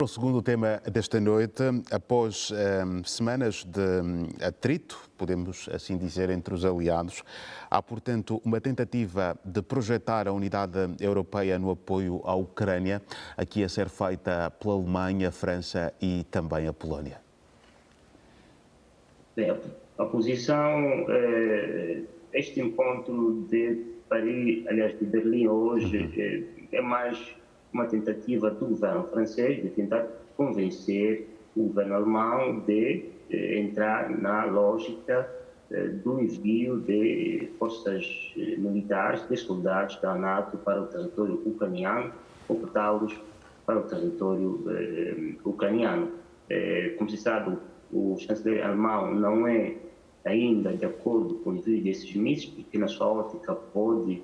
O segundo tema desta noite, após semanas de atrito, podemos assim dizer, entre os aliados, há, portanto, uma tentativa de projetar a unidade europeia no apoio à Ucrânia, aqui a ser feita pela Alemanha, a França e também a Polónia. A posição, este encontro de Paris, aliás, de Berlim hoje, é mais uma tentativa do governo francês de tentar convencer o governo alemão de entrar na lógica do envio de forças militares, de soldados da NATO para o território ucraniano, ou portá-los para o território ucraniano. Como se sabe, o chanceler alemão não é ainda de acordo com o envio desses mísseis, porque na sua ótica pode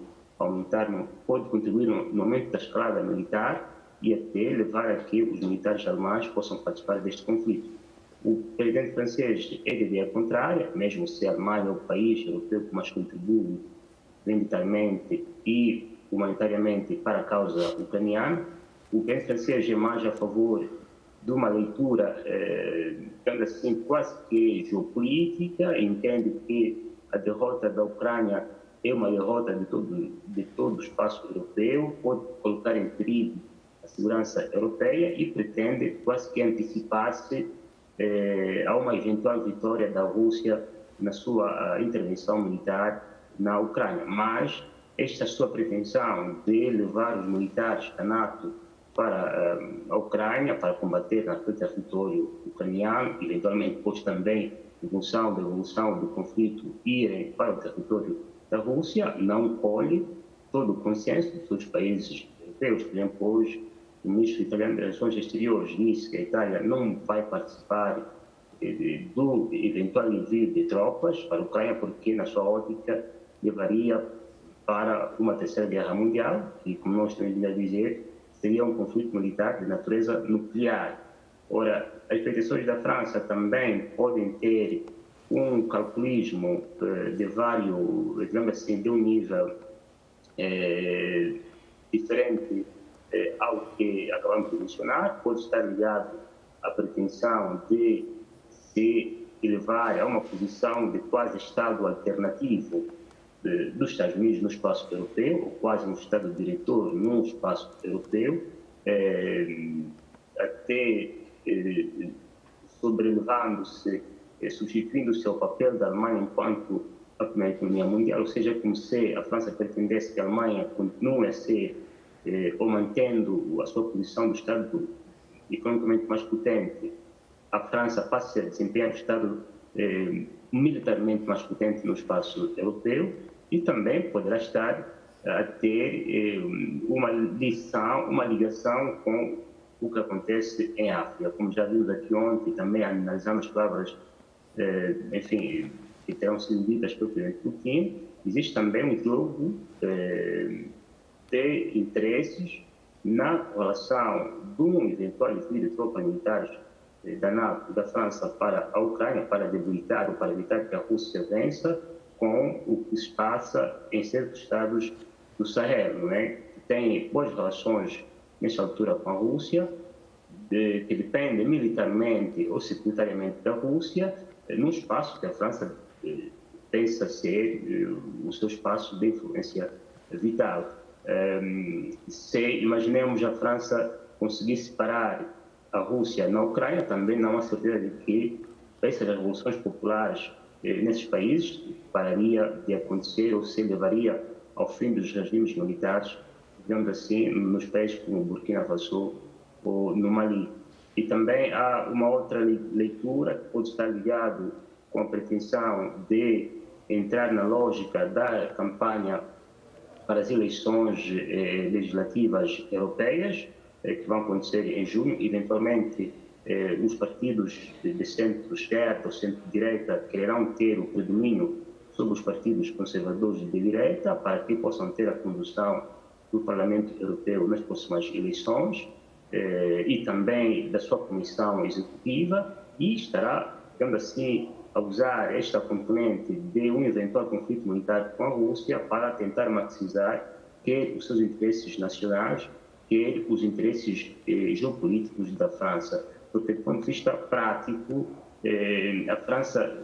contribuir no aumento da escalada militar e até levar a que os militares alemães possam participar deste conflito. O presidente francês é de ideia contrária, mesmo se a Alemanha é o país europeu que mais contribui militarmente e humanitariamente para a causa ucraniana. O presidente francês é mais a favor de uma leitura, digamos assim, quase que geopolítica, entende que a derrota da Ucrânia é uma derrota de todo o espaço europeu, pode colocar em perigo a segurança europeia e pretende quase que antecipar-se a uma eventual vitória da Rússia na sua intervenção militar na Ucrânia. Mas esta sua pretensão de levar os militares da NATO para a Ucrânia, para combater naquele território ucraniano, eventualmente depois também, em função da evolução do conflito, irem para o território da Rússia, não colhe todo o consenso de todos os países europeus. Por exemplo, hoje, o ministro italiano das Relações Exteriores disse que a Itália não vai participar do eventual envio de tropas para a Ucrânia, porque, na sua ótica, levaria para uma terceira guerra mundial, e, como nós temos vindo a dizer, seria um conflito militar de natureza nuclear. Ora, as pretensões da França também podem ter um calculismo de vários, digamos assim, de um nível diferente ao que acabamos de mencionar, pode estar ligado à pretensão de se elevar a uma posição de quase Estado alternativo dos Estados Unidos no espaço europeu, ou quase um Estado diretor no espaço europeu, até sobrelevando-se, substituindo-se ao papel da Alemanha enquanto a primeira economia mundial, ou seja, como se a França pretendesse que a Alemanha continue a ser, ou mantendo a sua posição do Estado economicamente mais potente, a França passe a desempenhar o Estado militarmente mais potente no espaço europeu, e também poderá estar a ter uma ligação com o que acontece em África. Como já vimos aqui ontem, também analisamos palavras, enfim, que terão sido ditas pelo presidente Putin, existe também um jogo de interesses na relação de um eventual envio de tropas militares da NATO, da França para a Ucrânia, para debilitar ou para evitar que a Rússia vença, com o que se passa em certos estados do Sahel, não é? Que tem boas relações nessa altura com a Rússia, que depende militarmente ou securitarmente da Rússia, num espaço que a França pensa ser o seu espaço de influência vital. Se imaginemos a França conseguir separar a Rússia na Ucrânia, também não há certeza de que essas revoluções populares nesses países pararia de acontecer ou se levaria ao fim dos regimes militares, digamos assim, nos países como Burkina Faso ou no Mali. E também há uma outra leitura que pode estar ligada com a pretensão de entrar na lógica da campanha para as eleições legislativas europeias, que vão acontecer em junho. Eventualmente, os partidos de centro-esquerda ou centro-direita quererão ter o predomínio sobre os partidos conservadores de direita para que possam ter a condução do Parlamento Europeu nas próximas eleições e também da sua comissão executiva, e estará, digamos assim, a usar esta componente de um eventual conflito militar com a Rússia para tentar maximizar que os seus interesses nacionais quer os interesses geopolíticos da França. Porque, do ponto de vista prático, a França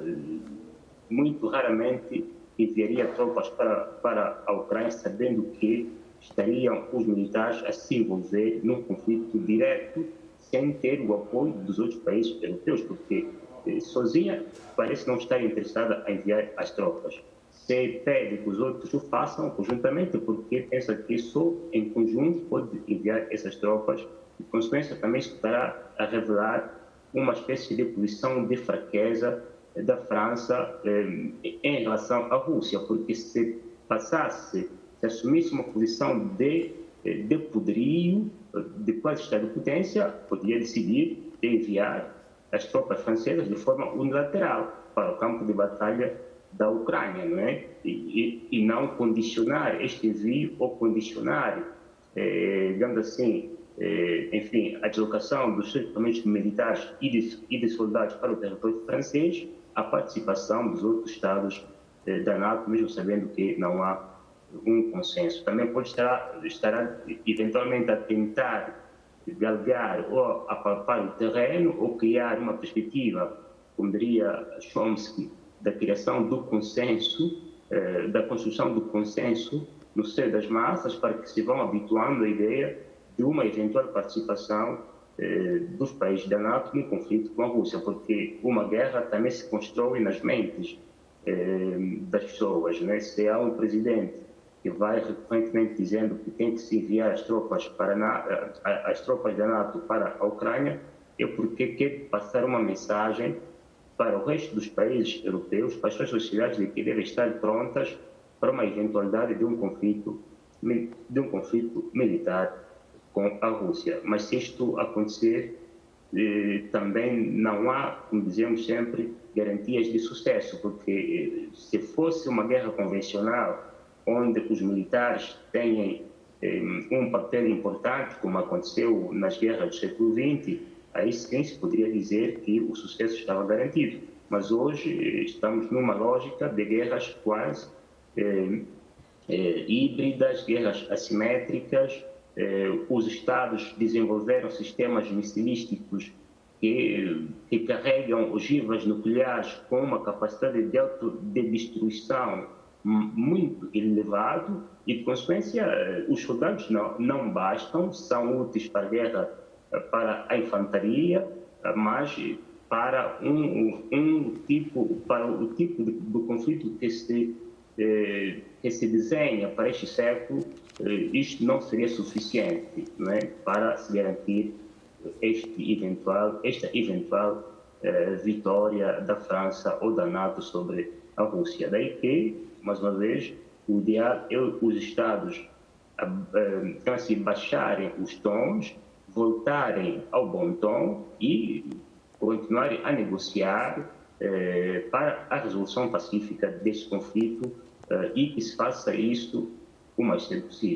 muito raramente enviaria tropas para a Ucrânia, sabendo que estariam os militares a se envolver num conflito direto, sem ter o apoio dos outros países europeus, porque sozinha parece não estar interessada em enviar as tropas. Se pede que os outros o façam conjuntamente, porque pensa que só em conjunto pode enviar essas tropas, e, por consequência, também estará a revelar uma espécie de posição de fraqueza da França em relação à Rússia, porque se assumisse uma posição de poderio, de quase estado de potência, poderia decidir enviar as tropas francesas de forma unilateral para o campo de batalha da Ucrânia, não é? E não condicionar este envio ou condicionar, digamos assim, enfim, a deslocação dos equipamentos militares e de soldados para o território francês, a participação dos outros Estados da NATO, mesmo sabendo que não há um consenso. Também pode estar eventualmente a tentar galgar ou apalpar o terreno ou criar uma perspectiva, como diria Chomsky, da criação do consenso, da construção do consenso no seio das massas, para que se vão habituando à ideia de uma eventual participação dos países da NATO no conflito com a Rússia, porque uma guerra também se constrói nas mentes das pessoas, né? Se há um presidente que vai recorrentemente dizendo que tem que se enviar as tropas da NATO para a Ucrânia, é porque quer passar uma mensagem para o resto dos países europeus, para as suas sociedades, de que devem estar prontas para uma eventualidade de um conflito militar com a Rússia. Mas se isto acontecer, também não há, como dizemos sempre, garantias de sucesso, porque se fosse uma guerra convencional, onde os militares têm um papel importante, como aconteceu nas guerras do século XX, aí sim se poderia dizer que o sucesso estava garantido. Mas hoje estamos numa lógica de guerras quase híbridas, guerras assimétricas. Os Estados desenvolveram sistemas missilísticos que carregam ogivas nucleares com uma capacidade de destruição muito elevado e, de consequência, os soldados não bastam, são úteis para a guerra, para a infantaria, mas para o tipo do conflito que se desenha para este século, isto não seria suficiente, não é, para se garantir esta eventual vitória da França ou da NATO sobre a Rússia. Daí que, mais uma vez, o ideal é os Estados assim, baixarem os tons, voltarem ao bom tom e continuarem a negociar para a resolução pacífica desse conflito e que se faça isso o mais cedo possível.